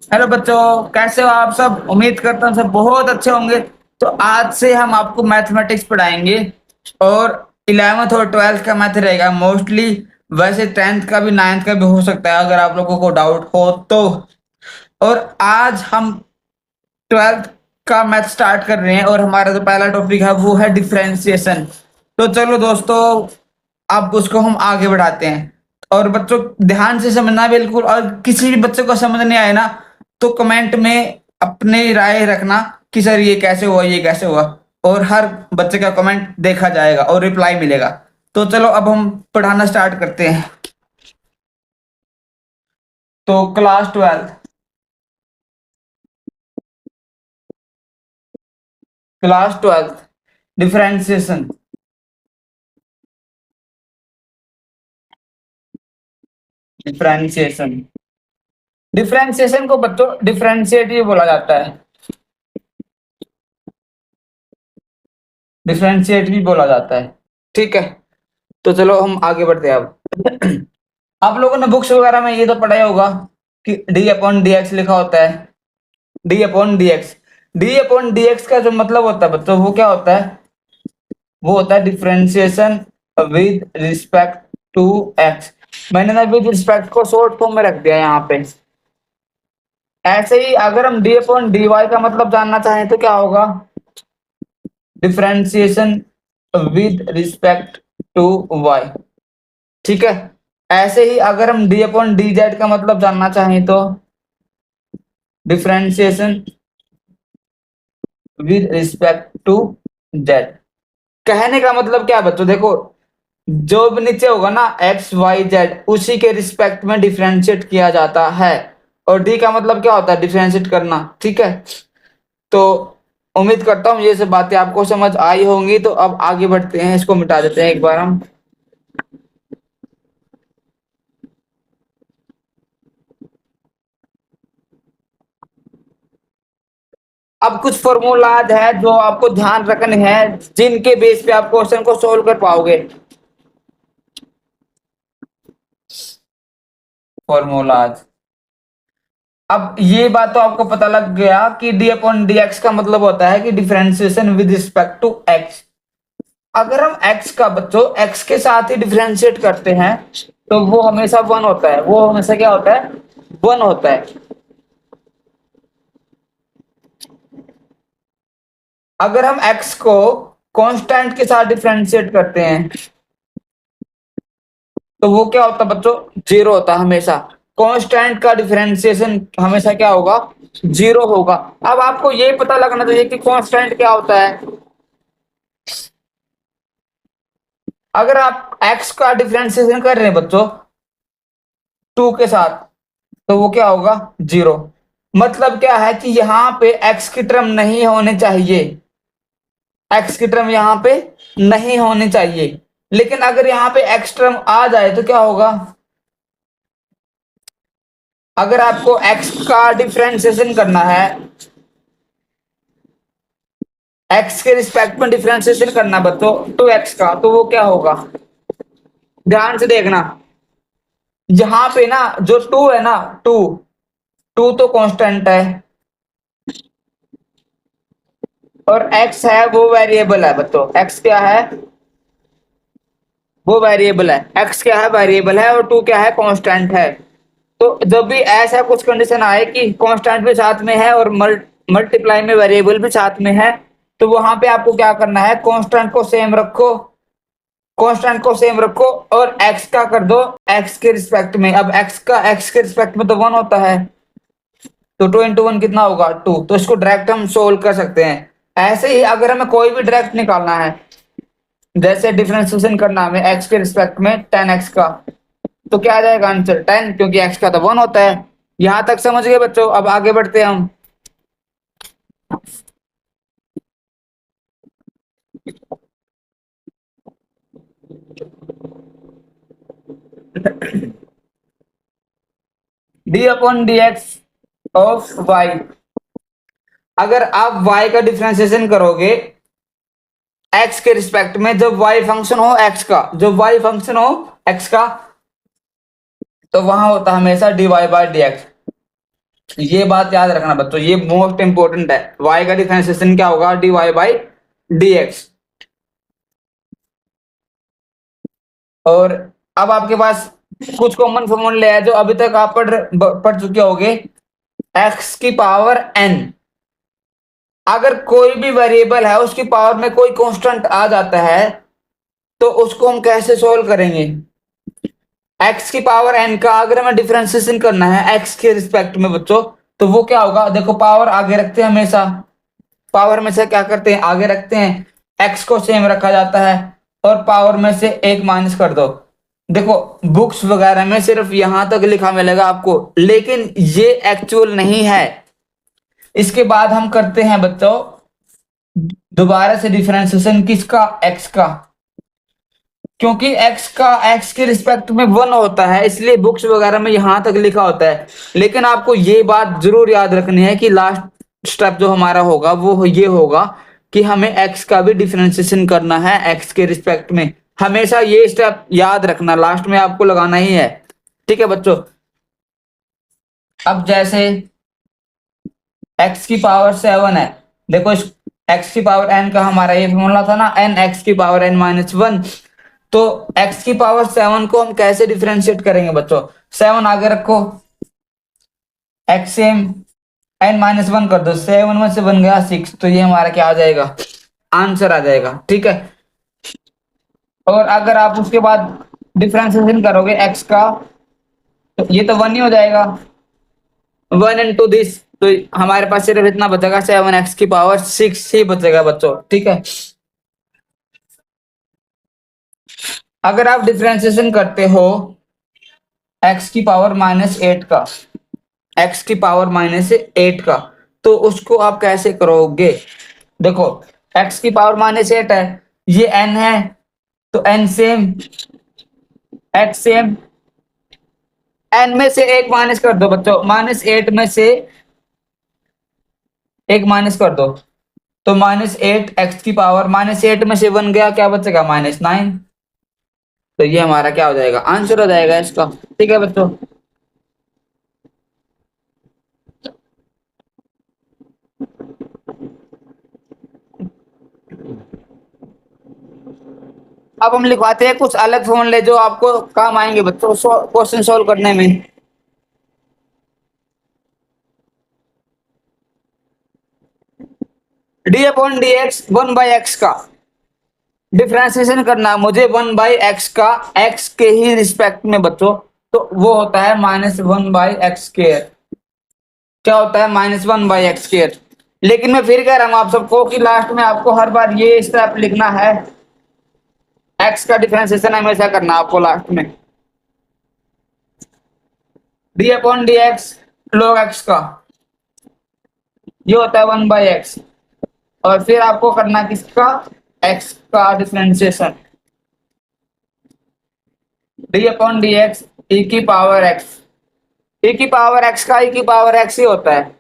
Hello बच्चों, कैसे हो आप सब? उम्मीद करता हूँ सब बहुत अच्छे होंगे। तो आज से हम आपको मैथमेटिक्स पढ़ाएंगे और 11th और 12th का मैथ रहेगा मोस्टली। वैसे 10th का भी 9th का भी हो सकता है अगर आप लोगों को डाउट हो तो। और आज हम 12th का मैथ स्टार्ट कर रहे हैं और हमारा जो पहला टॉपिक है वो है डिफरेंशिएशन। तो चलो दोस्तों, अब उसको हम आगे बढ़ाते हैं। और बच्चों, ध्यान से समझना बिल्कुल, और किसी भी बच्चे को समझ नहीं आए ना तो कमेंट में अपनी राय रखना कि सर ये कैसे हुआ, ये कैसे हुआ। और हर बच्चे का कमेंट देखा जाएगा और रिप्लाई मिलेगा। तो चलो अब हम पढ़ाना स्टार्ट करते हैं। तो class twelfth differentiation. Differentiation differentiation को बच्चों डिफरेंशिएट भी बोला जाता है। डिफरेंशिएट भी बोला जाता है। ठीक है, तो चलो हम आगे बढ़ते हैं अब। आप लोगों ने बुक्स वगैरह में ये तो पढ़ा ही होगा कि डी अपॉन डी एक्स लिखा होता है। D upon D x, D upon D x का जो मतलब होता है बच्चों वो क्या होता है? वो होता है differentiation with respect to X. मैंने ना विद रिस्पेक्ट को शॉर्ट फॉर्म में रख दिया यहाँ पे। ऐसे ही अगर हम डी अपॉन डी वाई का मतलब जानना चाहें तो क्या होगा? Differentiation with respect to Y. ठीक है। ऐसे ही अगर हम डी अपॉन डी जेड का मतलब जानना चाहें तो differentiation with respect to Z. कहने का मतलब क्या है बच्चों? देखो, जो भी नीचे होगा ना एक्स वाई जेड उसी के रिस्पेक्ट में डिफरेंशिएट किया जाता है। और डी का मतलब क्या होता है? डिफरेंशिएट करना। ठीक है, तो उम्मीद करता हूँ ये सब बातें आपको समझ आई होंगी। तो अब आगे बढ़ते हैं, इसको मिटा देते हैं एक बार हम। अब कुछ फॉर्मूलाज है जो आपको ध्यान रखने हैं, जिनके बेस पे आप क्वेश्चन को सोल्व कर पाओगे। फॉर्मूलाज। अब ये बात तो आपको पता लग गया कि डी अपॉन डी एक्स का मतलब होता है कि differentiation with respect to X. अगर हम एक्स का बच्चों एक्स के साथ ही डिफरेंशिएट करते हैं तो वो हमेशा वन होता है। वो हमेशा क्या होता है? वन होता है। अगर हम एक्स को कांस्टेंट के साथ डिफरेंशिएट करते हैं तो वो क्या होता है बच्चों? जीरो होता है हमेशा। कांस्टेंट का डिफरेंशिएशन हमेशा क्या होगा? जीरो होगा। अब आपको ये पता लगना चाहिए कि कांस्टेंट क्या होता है। अगर आप एक्स का डिफरेंशिएशन कर रहे हैं बच्चों टू के साथ तो वो क्या होगा? जीरो। मतलब क्या है कि यहाँ पे एक्स की टर्म नहीं होने चाहिए। एक्स की टर्म यहाँ पे नहीं होनी चाहिए। लेकिन अगर यहाँ पे एक्स टर्म आ जाए तो क्या होगा? अगर आपको एक्स का डिफरेंशिएशन करना है, एक्स के रिस्पेक्ट में डिफरेंशिएशन करना बच्चों टू एक्स का, तो वो क्या होगा? ध्यान से देखना। यहाँ पे ना जो टू है ना, टू टू तो कांस्टेंट है और एक्स है वो वेरिएबल है बच्चों। एक्स क्या है? वो वेरिएबल है। एक्स क्या है? वेरिएबल है। और टू क्या है? कांस्टेंट है। तो जब भी ऐसा कुछ कंडीशन आए कि कांस्टेंट भी साथ में है और मल्टीप्लाई में वेरिएबल भी साथ में है, तो वहां पे आपको क्या करना है? कांस्टेंट को सेम रखो। कांस्टेंट को सेम रखो और एक्स का कर दो एक्स के रिस्पेक्ट में। अब एक्स का एक्स के रिस्पेक्ट में तो वन होता है, तो टू इंटू वन कितना होगा? टू। तो इसको डायरेक्ट हम सोल्व कर सकते हैं। ऐसे ही अगर हमें कोई भी डायरेक्ट निकालना है, जैसे डिफरेंशिएशन करना है हमें एक्स के रिस्पेक्ट में टेन एक्स का, तो क्या आ जाएगा आंसर? टेन, क्योंकि एक्स का तो वन होता है। यहां तक समझ गए बच्चों? अब आगे बढ़ते हैं हम। D upon D X of Y. अगर आप y का डिफरेंशिएशन करोगे x के रिस्पेक्ट में, जब y फंक्शन हो x का, जब y फंक्शन हो x का, तो वहां होता है हमेशा dy बाय डी एक्स। ये बात याद रखना बच्चों, ये मोस्ट इंपोर्टेंट है। y का डिफरेंशिएशन क्या होगा, dy बाई dx। और अब आपके पास कुछ कॉमन फॉर्मूले है जो अभी तक आप पढ़ चुके होंगे। x की पावर n, अगर कोई भी वेरिएबल है उसकी पावर में कोई कांस्टेंट आ जाता है तो उसको हम कैसे सोल्व करेंगे। x की पावर n का अगर हमें डिफरेंशिएशन करना है x के रिस्पेक्ट में बच्चों, तो वो क्या होगा, देखो पावर आगे रखते हैं हमेशा, पावर में से क्या करते हैं आगे रखते हैं, x को सेम रखा जाता है और पावर में से एक माइनस कर दो। देखो बुक्स वगैरह में सिर्फ यहां तक लिखा मिलेगा आपको, लेकिन ये एक्चुअल नहीं है। इसके बाद हम करते हैं बच्चों दोबारा से डिफरेंशिएशन किसका, x का, क्योंकि x का x के रिस्पेक्ट में 1 होता है, इसलिए बुक्स वगैरह में यहां तक लिखा होता है। लेकिन आपको ये बात जरूर याद रखनी है कि लास्ट स्टेप जो हमारा होगा वो ये होगा कि हमें x का भी डिफरेंशिएशन करना है x के रिस्पेक्ट में। हमेशा ये स्टेप याद रखना, लास्ट में आपको लगाना ही है। ठीक है बच्चों। अब जैसे x की पावर 7 है, देखो इस x की पावर n का हमारा ये फॉर्मूला था ना, n x की पावर n माइनस 1। तो x की पावर 7 को हम कैसे डिफरेंशिएट करेंगे बच्चों, 7 आगे रखो, x सेम n माइनस 1 कर दो, 7 में से बन गया 6, तो ये हमारा क्या आ जाएगा, आंसर आ जाएगा। ठीक है। और अगर आप उसके बाद डिफरेंशिएशन करोगे x का, तो ये तो 1 ही हो जाएगा, 1 इंटू दिस, तो हमारे पास सिर्फ इतना बचेगा 7x की पावर 6 ही बचेगा बच्चों। ठीक है। अगर आप डिफरेंशिएशन करते हो x की पावर माइनस 8 का, x की पावर माइनस 8 का, तो उसको आप कैसे करोगे। देखो x की पावर माइनस 8 है, ये n है, तो n same, x same, n में से एक माइनस कर दो बच्चों, माइनस 8 में से एक माइनस कर दो, तो माइनस 8 x की पावर, माइनस 8 में से 1 गया, क्या बचेगा, माइनस 9। तो ये हमारा क्या हो जाएगा, आंसर हो जाएगा इसका। ठीक है बच्चों। अब हम लिखवाते हैं कुछ अलग फॉर्मूले जो आपको काम आएंगे बच्चों क्वेश्चन सॉल्व करने में। D upon D x 1 by x का डिफरेंशिएशन करना मुझे 1 बाई एक्स का एक्स के ही रिस्पेक्ट में बच्चों, तो वो होता है माइनस 1 बाई एक्स स्क्वायर। क्या होता है, माइनस 1 बाई एक्स स्क्वायर। लेकिन मैं फिर कह रहा हूं आप सबको कि लास्ट में आपको हर बार ये स्टेप लिखना है, एक्स का डिफरेंशिएशन हमेशा करना आपको लास्ट में। D upon D x log x का ये होता है 1 बाई एक्स, और फिर आपको करना किसका, एक्स का differentiation, D upon D x e की पावर एक्स, ई की पावर एक्स का ई की पावर एक्स ही होता है।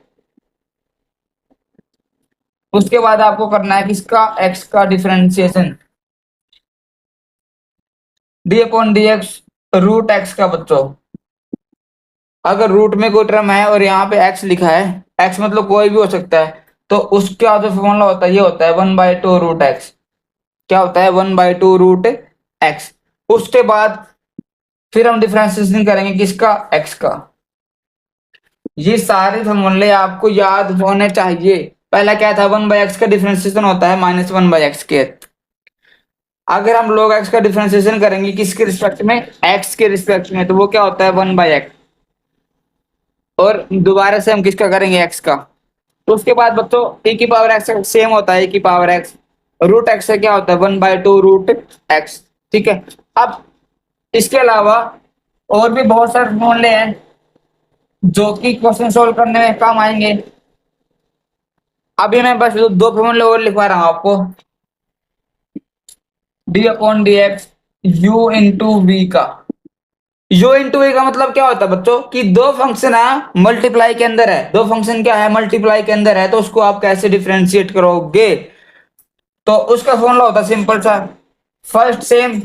उसके बाद आपको करना है किसका, एक्स का differentiation, D upon D X root X का बच्चों। अगर रूट में कोई टर्म है और यहाँ पे एक्स लिखा है, एक्स मतलब कोई भी हो सकता है, तो उसका जो फॉर्मूला होता है ये होता है 1/2 रूट एक्स। क्या होता है, 1/2 रूट एक्स। उसके बाद फिर हम डिफरेंशिएशन करेंगे किसका, एक्स का। ये सारे फॉर्मूले आपको याद होने चाहिए। पहला क्या था, 1 बाई एक्स का डिफरेंशिएशन होता है माइनस 1 बाई एक्स स्क्वायर। अगर हम log एक्स का डिफरेंशिएशन करेंगे किसके रिस्पेक्ट में, एक्स के रिस्पेक्ट में, तो वो क्या होता है 1 बाई एक्स। और दोबारा से हम किसका करेंगे, एक्स का। तो उसके बाद बच्चों e की पावर एक्स सेम होता है e की पावर एक्स, रूट एक्स से क्या होता है 1/2 रूट एक्स। ठीक है। अब इसके अलावा और भी बहुत सारे फॉर्मूले हैं जो कि क्वेश्चन सोल्व करने में काम आएंगे। अभी मैं बस दो फॉर्मूले और लिखवा रहा हूं आपको, D upon D X U into V का। यू इंटू वी का मतलब क्या होता है बच्चों, कि दो फंक्शन है मल्टीप्लाई के अंदर है, दो फंक्शन क्या है मल्टीप्लाई के अंदर है, तो उसको आप कैसे डिफरेंशिएट करोगे। तो उसका फॉर्मूला होता है सिंपल सा, फर्स्ट सेम